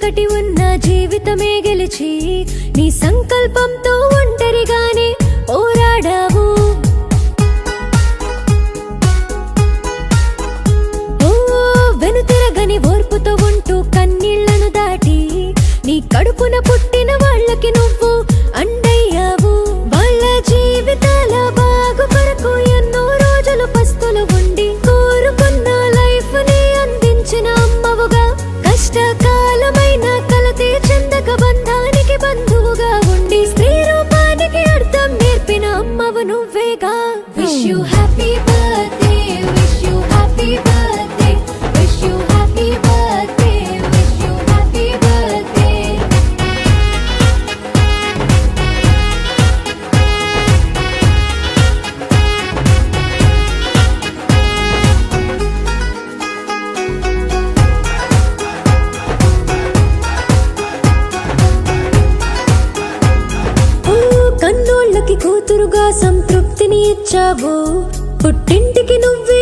చీకటి ఉన్న జీవితమే గెలిచి నీ సంకల్పంతో ఒంటరిగానే పోరాడావు. ఓ వెనుతిరగని ఓర్పుతో ఉంటూ కన్నీళ్లను దాటి నీ కడుపున పుట్టిన వాళ్ళకి నువ్వు అండయ్యావు. వాళ్ళ జీవితాల బాగు కొరకు ఎన్నో రోజులు పస్తులు ఉండి కోరుకున్న లైఫ్ ని అందించిన అమ్మవుగా, కష్టకాలమైన కలతే చెందక బంధానికి బంధువుగా ఉండి స్త్రీ రూపానికి అర్థం నేర్పిన అమ్మవు నువ్వేగా. Wish you happy birthday, wish you happy birthday, wish you happy birthday, wish you happy birthday. కన్నోళ్ళకి కూతురుగా సంతృప్తిని ఇచ్చావు, పుట్టింటికి నువ్వే